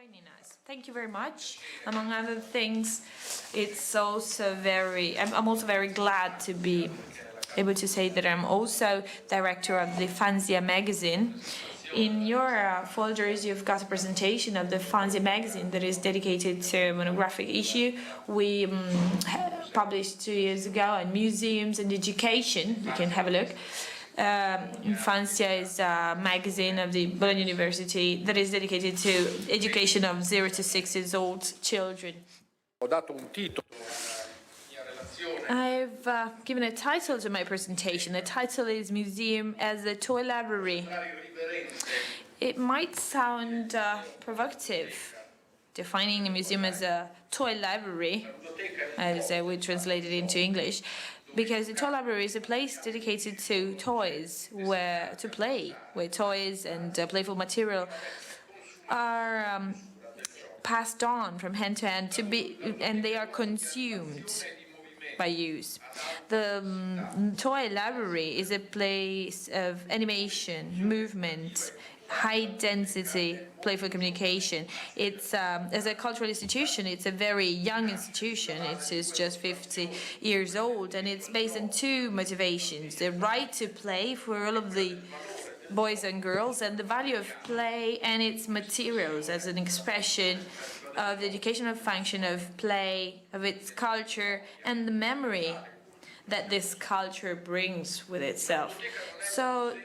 joining us. Thank you very much. Among other things, I'm also very glad to be able to say that I'm also director of the Fanzia magazine. In your folders, you've got a presentation of the Fanzia magazine that is dedicated to a monographic issue we published 2 years ago on museums and education. You can have a look. Fanzia is a magazine of the Bologna University that is dedicated to education of 0 to 6 years old children. I've given a title to my presentation. The title is Museum as a Toy Library. It might sound provocative, defining a museum as a toy library, as we translate it into English, because a toy library is a place dedicated to toys, where toys and playful material are passed on from hand to hand and they are consumed by use. The toy library is a place of animation, movement, high-density playful communication. It's as a cultural institution, it's a very young institution. It is just 50 years old, and it's based on two motivations: the right to play for all of the boys and girls, and the value of play and its materials as an expression of the educational function of play, of its culture, and the memory that this culture brings with itself. So,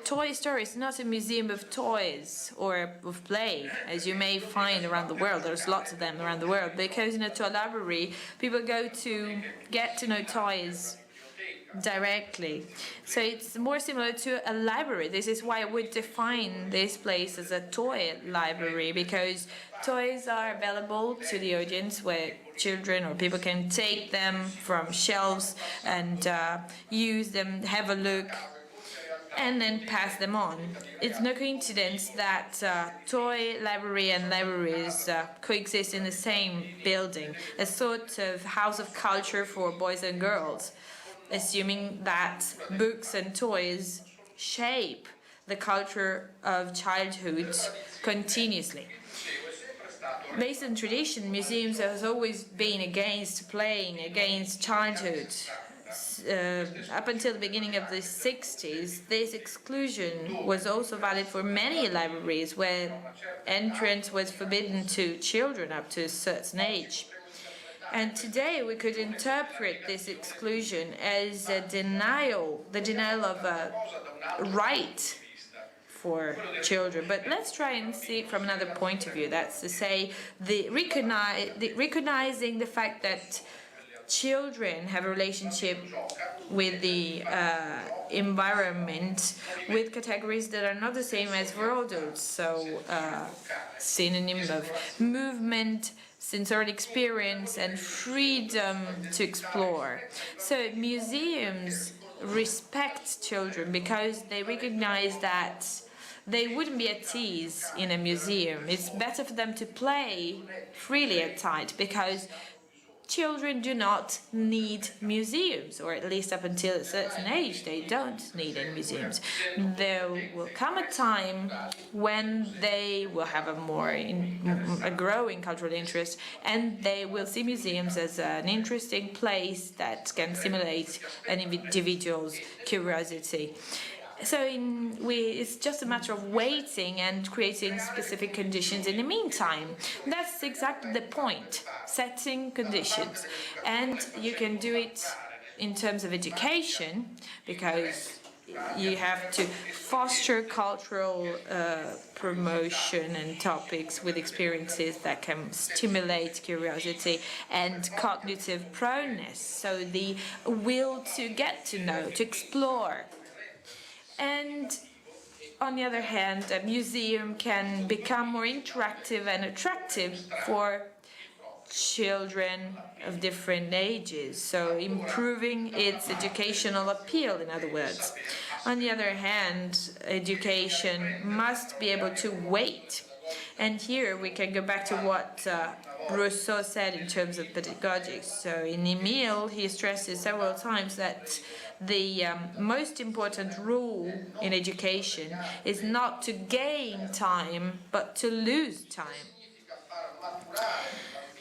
Toy Story is not a museum of toys or of play, as you may find around the world. There's lots of them around the world, because in a toy library, people go to get to know toys directly. So it's more similar to a library. This is why I would define this place as a toy library, because toys are available to the audience, where children or people can take them from shelves and use them, have a look, and then pass them on. It's no coincidence that toy library and libraries coexist in the same building, a sort of house of culture for boys and girls, assuming that books and toys shape the culture of childhood continuously. Based on tradition, museums have always been against playing, against childhood. Up until the beginning of the 60s, this exclusion was also valid for many libraries, where entrance was forbidden to children up to a certain age. And today we could interpret this exclusion as the denial of a right for children. But let's try and see it from another point of view. That's to say, recognizing the fact that children have a relationship with the environment with categories that are not the same as for adults. So, synonym of movement, sensorial experience, and freedom to explore. So museums respect children because they recognize that they wouldn't be at ease in a museum. It's better for them to play freely at tight, because children do not need museums, or at least up until a certain age, they don't need any museums. There will come a time when they will have a growing cultural interest, and they will see museums as an interesting place that can stimulate an individual's curiosity. So it's just a matter of waiting and creating specific conditions in the meantime. That's exactly the point, setting conditions. And you can do it in terms of education, because you have to foster cultural promotion and topics with experiences that can stimulate curiosity and cognitive proneness, so the will to get to know, to explore. And on the other hand, a museum can become more interactive and attractive for children of different ages, so improving its educational appeal, in other words. On the other hand, education must be able to wait. And here we can go back to what Rousseau said in terms of pedagogy. So in Emile, he stresses several times that the most important rule in education is not to gain time, but to lose time.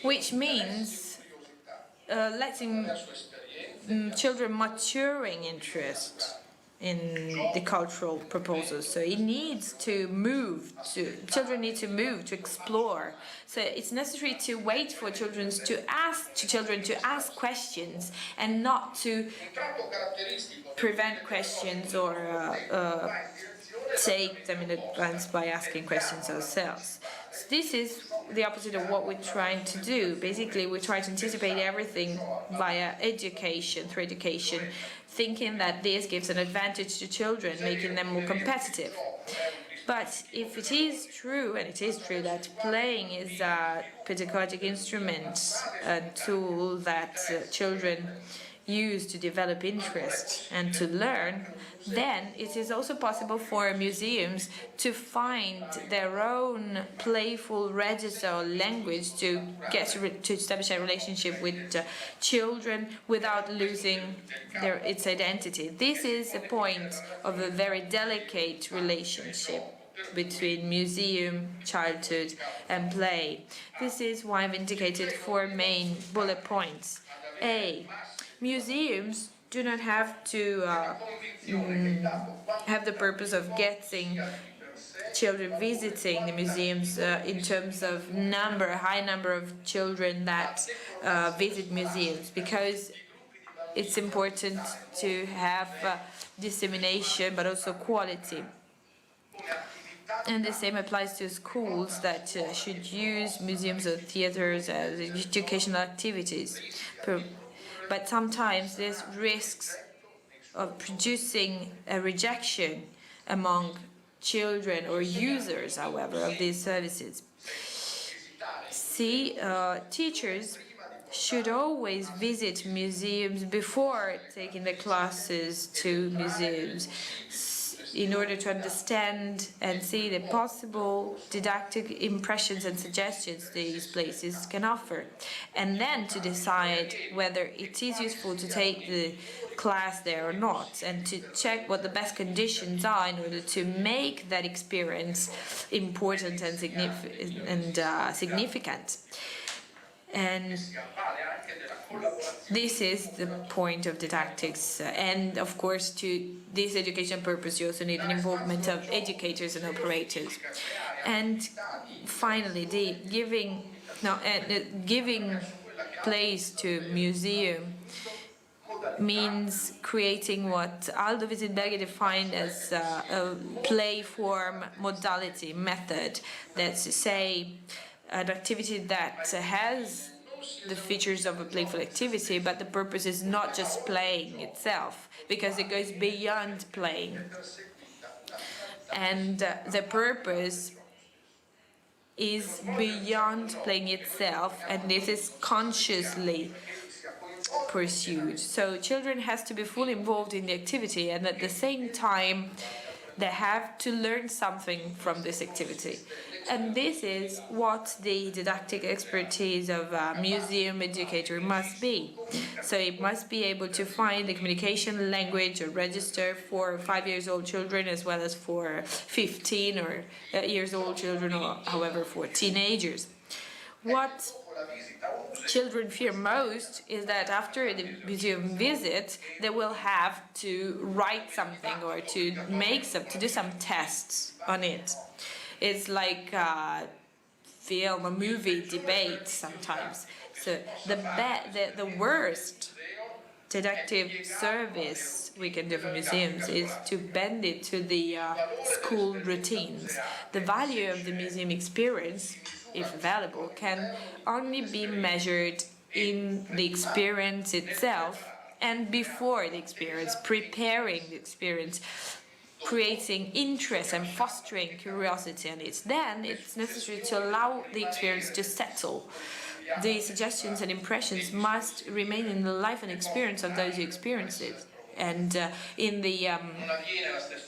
which means letting children maturing interest in the cultural proposals. So it needs to move to children need to move to explore. So it's necessary to wait for children to ask questions and not to prevent questions or take them in advance by asking questions ourselves. So this is the opposite of what we're trying to do. Basically, we try to anticipate everything via education, through education, thinking that this gives an advantage to children, making them more competitive. But if it is true, and it is true, that playing is a pedagogic instrument, a tool that children use to develop interest and to learn, then it is also possible for museums to find their own playful register or language to to establish a relationship with children without losing its identity. This is a point of a very delicate relationship between museum, childhood, and play. This is why I've indicated 4 main bullet points. A. Museums do not have to have the purpose of getting children visiting the museums in terms of high number of children that visit museums, because it's important to have dissemination but also quality. And the same applies to schools that should use museums or theaters as educational activities. But sometimes there's risks of producing a rejection among children or users, however, of these services. Teachers should always visit museums before taking the classes to museums, in order to understand and see the possible didactic impressions and suggestions these places can offer, and then to decide whether it is useful to take the class there or not, and to check what the best conditions are in order to make that experience important and significant. And this is the point of didactics, and of course, to this education purpose, you also need an involvement of educators and operators. And finally, giving place to museum means creating what Aldo Wittenberger defined as a play form modality method. That's to say, an activity that has the features of a playful activity, but the purpose is not just playing itself, because it goes beyond playing. And the purpose is beyond playing itself, and this is consciously pursued. So children has to be fully involved in the activity, and at the same time they have to learn something from this activity. And this is what the didactic expertise of a museum educator must be. So it must be able to find the communication language or register for 5-year-old children, as well as for 15 or years old children, or however for teenagers. What children fear most is that after the museum visit, they will have to write something or to do some tests on it. It's like a film, a movie debate sometimes. So the worst didactic service we can do for museums is to bend it to the school routines. The value of the museum experience, if available, can only be measured in the experience itself and before the experience, preparing the experience, creating interest and fostering curiosity, and then it's necessary to allow the experience to settle. The suggestions and impressions must remain in the life and experience of those who experience it, and in the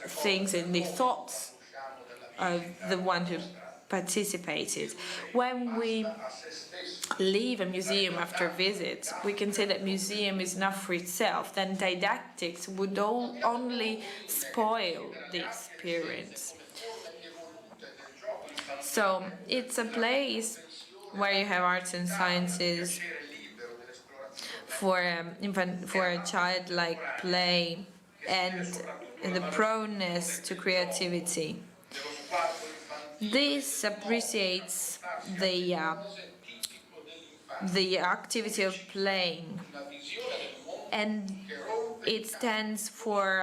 things and the thoughts of the one who participated. When we leave a museum after a visit, we can say that museum is enough for itself, then didactics would only spoil the experience. So it's a place where you have arts and sciences for for a childlike play and the proneness to creativity. This appreciates the activity of playing, and it stands for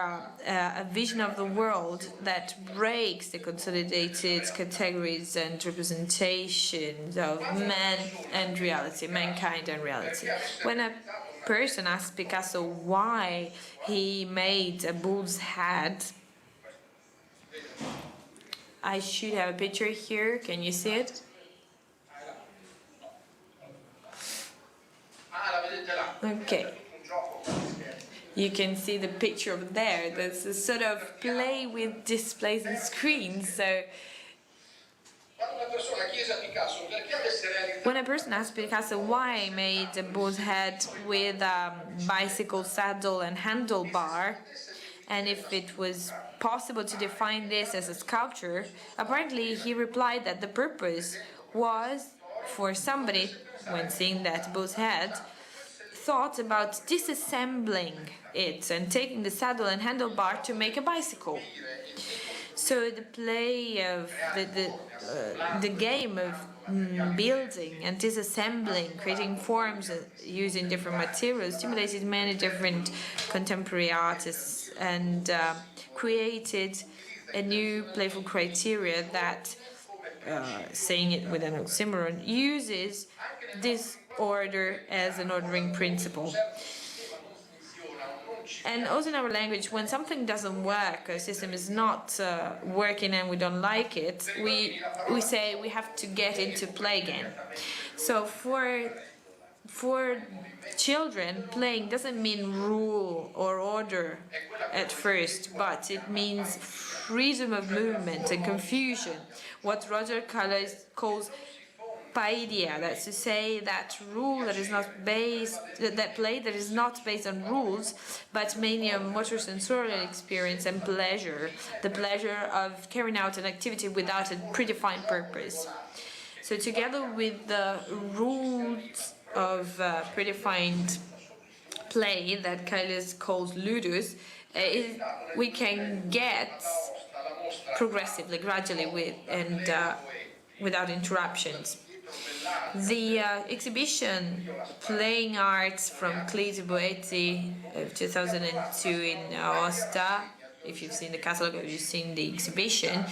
a vision of the world that breaks the consolidated categories and representations of man and reality, mankind and reality. When a person asked Picasso why he made a bull's head, I should have a picture here. Can you see it? Okay. You can see the picture over there. There's a sort of play with displays and screens. So when a person asks Picasso why he made a bull's head with a bicycle saddle and handlebar, and if it was possible to define this as a sculpture, apparently he replied that the purpose was for somebody, when seeing that bull's head, thought about disassembling it and taking the saddle and handlebar to make a bicycle. So the play of the game of building and disassembling, creating forms using different materials, stimulated many different contemporary artists and created a new playful criteria that, saying it with an oxymoron, uses disorder as an ordering principle. And also in our language, when something doesn't work, a system is not working and we don't like it, we say we have to get into play again. So for children, playing doesn't mean rule or order at first, but it means freedom of movement and confusion. What Roger calls paideia, that's to say that rule that is not based, that play that is not based on rules, but mainly on motor sensorial experience and pleasure, the pleasure of carrying out an activity without a predefined purpose. So together with the rules of predefined play that Kailis calls ludus, we can get progressively, gradually, without interruptions. The exhibition Playing Arts from Clee to Boetti of 2002 in Aosta, if you've seen the catalog or you've seen the exhibition,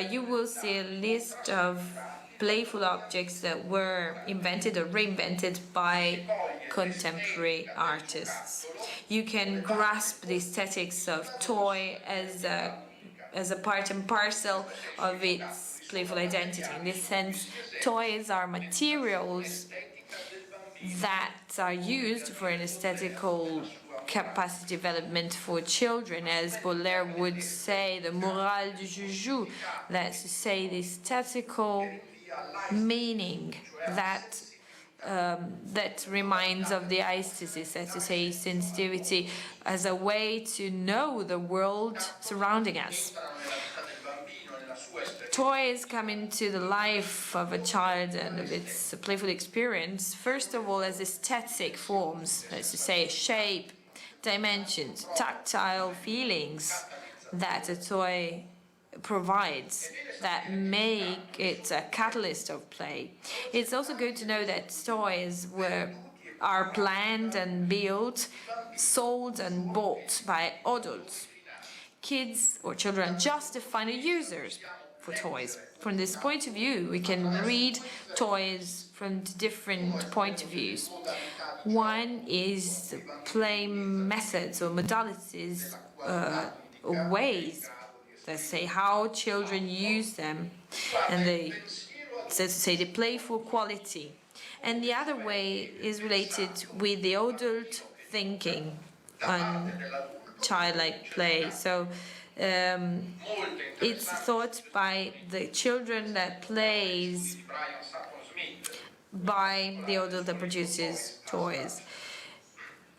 you will see a list of playful objects that were invented or reinvented by contemporary artists. You can grasp the aesthetics of toy as a part and parcel of its playful identity. In this sense, toys are materials that are used for an aesthetical capacity development for children, as Baudelaire would say, the morale du joujou, that's to say the aesthetical meaning that that reminds of the aesthesis, that's to say sensitivity, as a way to know the world surrounding us. Toys come into the life of a child and of its playful experience, first of all as aesthetic forms, that's to say shape, dimensions, tactile feelings that a toy provides that make it a catalyst of play. It's also good to know that toys are planned and built, sold and bought by adults. Kids or children just define the users for toys. From this point of view, we can read toys from different point of views. One is play methods or modalities, or ways, let's say, how children use them, and so to say, the playful quality. And the other way is related with the adult thinking on childlike play. So it's thought by the children that plays by the adult that produces toys.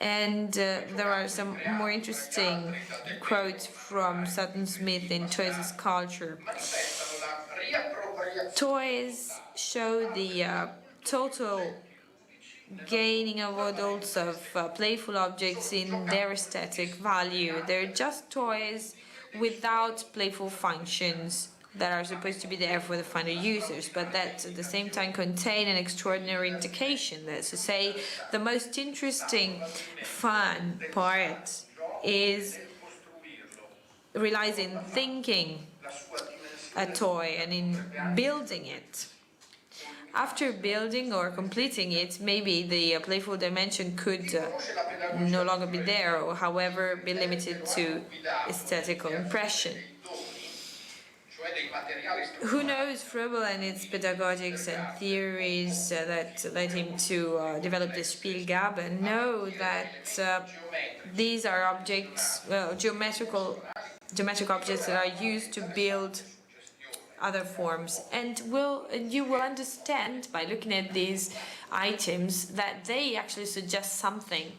And there are some more interesting quotes from Sutton Smith in Toys as Culture. Toys show the total gaining of adults of playful objects in their aesthetic value. They're just toys without playful functions that are supposed to be there for the final users, but that at the same time contain an extraordinary indication. That's to say, the most interesting fun part is relies in thinking a toy and in building it. After building or completing it, maybe the playful dimension could no longer be there, or however be limited to aesthetical impression. Who knows, Froebel and its pedagogics and theories that led him to develop the Spielgaben know that these are objects, geometric objects that are used to build other forms, and you will understand by looking at these items that they actually suggest something.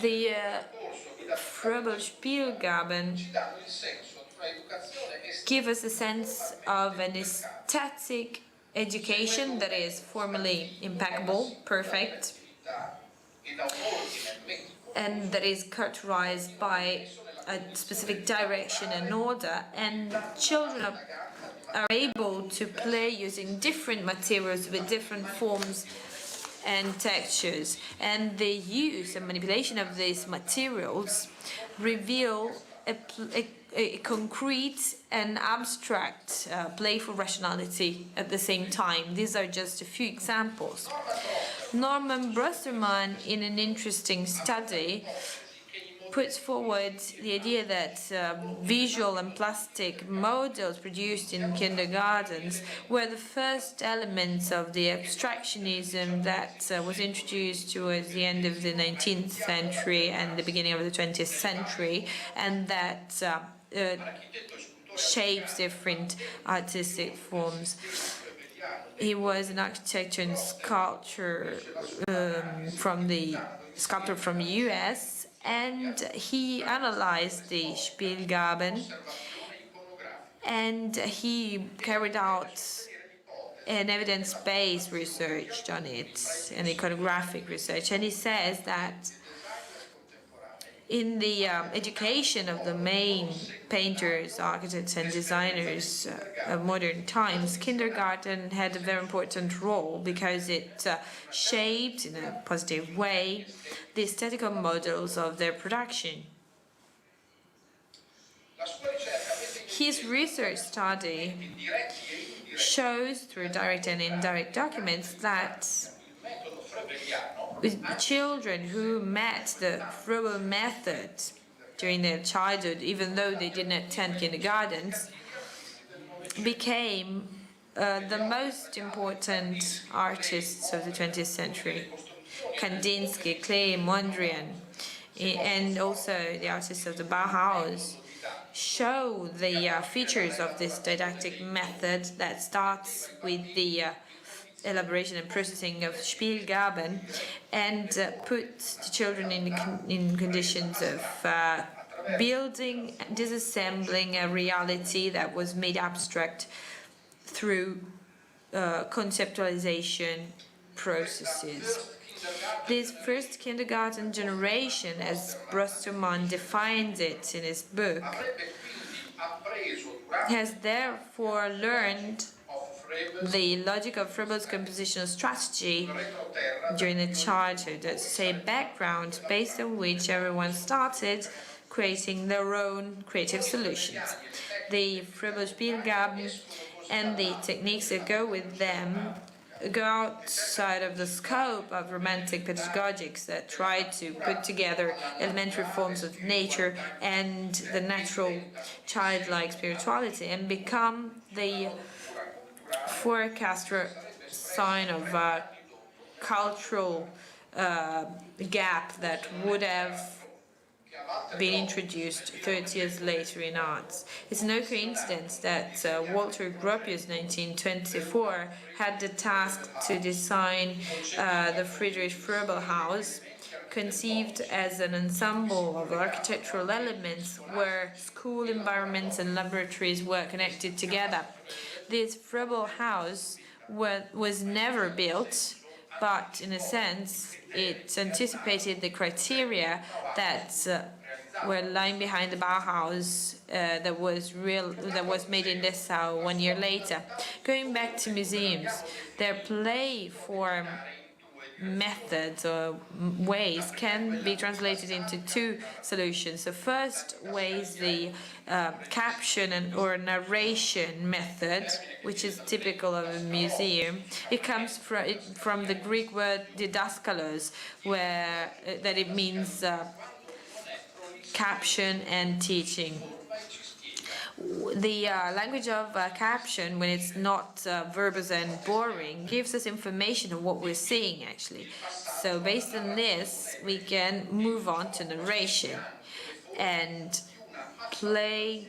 The Froebel Spielgaben give us a sense of an aesthetic education that is formally impeccable, perfect, and that is characterized by a specific direction and order, and children are able to play using different materials with different forms and textures, and the use and manipulation of these materials reveal a concrete and abstract playful rationality at the same time. These are just a few examples. Norman Brusterman, in an interesting study, puts forward the idea that visual and plastic models produced in kindergartens were the first elements of the abstractionism that was introduced towards the end of the 19th century and the beginning of the 20th century, and that shapes different artistic forms. He was an architect and sculptor from the US, and he analyzed the Spielgaben, and he carried out an evidence-based research on it, an iconographic research, and he says that in the education of the main painters, architects and designers of modern times, kindergarten had a very important role because it shaped in a positive way the aesthetical models of their production. His research study shows through direct and indirect documents that children who met the Froebel method during their childhood, even though they didn't attend kindergartens, became the most important artists of the 20th century. Kandinsky, Klee, Mondrian, and also the artists of the Bauhaus show the features of this didactic method that starts with the elaboration and processing of Spielgaben and puts the children in conditions of building, disassembling a reality that was made abstract through conceptualization processes. This first kindergarten generation, as Brusterman defines it in his book, has therefore learned the logic of Froebel's compositional strategy during the childhood, that's to say, background based on which everyone started creating their own creative solutions. The Froebel Spielgaben and the techniques that go with them go outside of the scope of romantic pedagogics that try to put together elementary forms of nature and the natural childlike spirituality and become the forecaster sign of a cultural gap that would have been introduced 30 years later in arts. It's no coincidence that Walter Gropius, 1924, had the task to design the Friedrich Froebel House, conceived as an ensemble of architectural elements where school environments and laboratories were connected together. This Froebel house was never built, but in a sense, it anticipated the criteria that were lying behind the Bauhaus that was made in Dessau 1 year later. Going back to museums, their play form methods or ways can be translated into two solutions. The first way is the caption or narration method, which is typical of a museum. It comes from the Greek word didaskalos, where that it means caption and teaching. The language of caption, when it's not verbose and boring, gives us information of what we're seeing, actually. So based on this, we can move on to narration. And play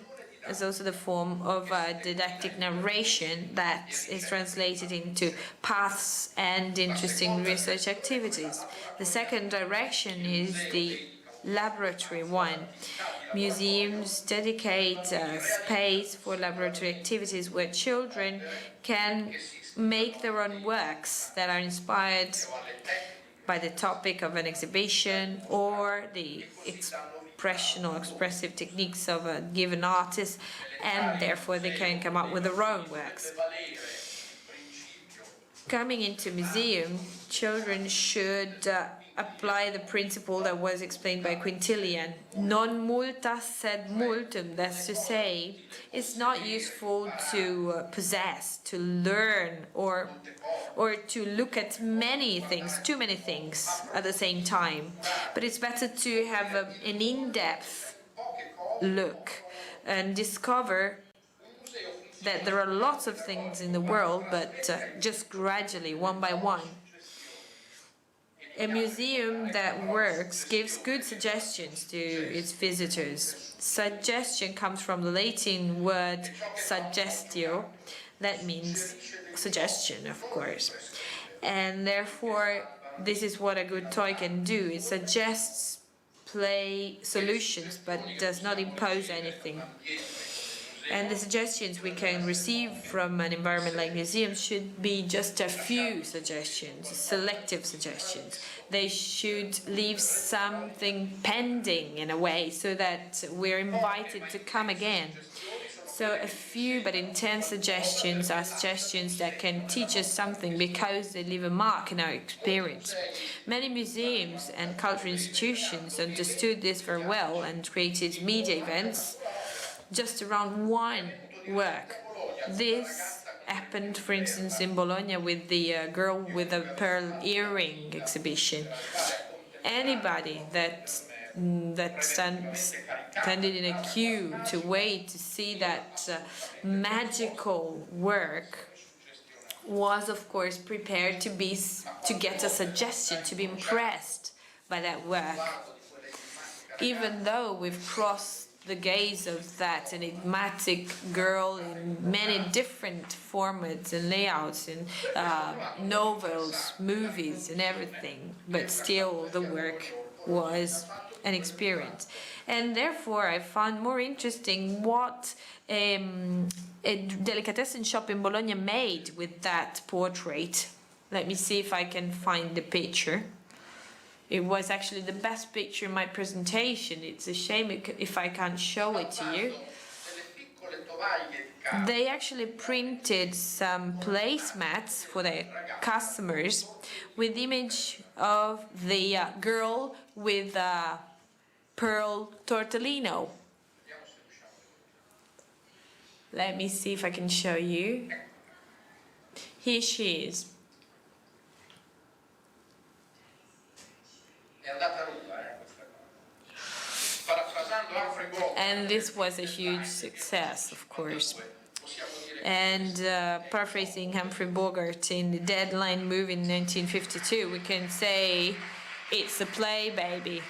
is also the form of didactic narration that is translated into paths and interesting research activities. The second direction is the laboratory one. Museums dedicate space for laboratory activities where children can make their own works that are inspired by the topic of an exhibition or the expressive techniques of a given artist, and therefore they can come up with their own works. Coming into museum, children should apply the principle that was explained by Quintilian. Non multa sed multum, that's to say, it's not useful to possess, to learn, or to look at too many things at the same time. But it's better to have an in-depth look and discover that there are lots of things in the world, but just gradually, one by one. A museum that works gives good suggestions to its visitors. Suggestion comes from the Latin word suggestio, that means suggestion, of course. And therefore, this is what a good toy can do. It suggests play solutions, but does not impose anything. And the suggestions we can receive from an environment like museums should be just a few suggestions, selective suggestions. They should leave something pending in a way so that we're invited to come again. So a few but intense suggestions are suggestions that can teach us something because they leave a mark in our experience. Many museums and cultural institutions understood this very well and created media events just around one work. This happened, for instance, in Bologna with the girl with a pearl earring exhibition. Anybody that standing in a queue to wait to see that magical work was, of course, prepared to get a suggestion, to be impressed by that work. Even though we've crossed the gaze of that enigmatic girl in many different formats and layouts in novels, movies and everything, but still the work was an experience. And therefore I found more interesting what a delicatessen shop in Bologna made with that portrait. Let me see if I can find the picture. It was actually the best picture in my presentation. It's a shame if I can't show it to you. They actually printed some placemats for their customers with the image of the girl with a pearl tortellino. Let me see if I can show you. Here she is. And this was a huge success, of course. And paraphrasing Humphrey Bogart in the Deadline movie in 1952, we can say, it's a play, baby.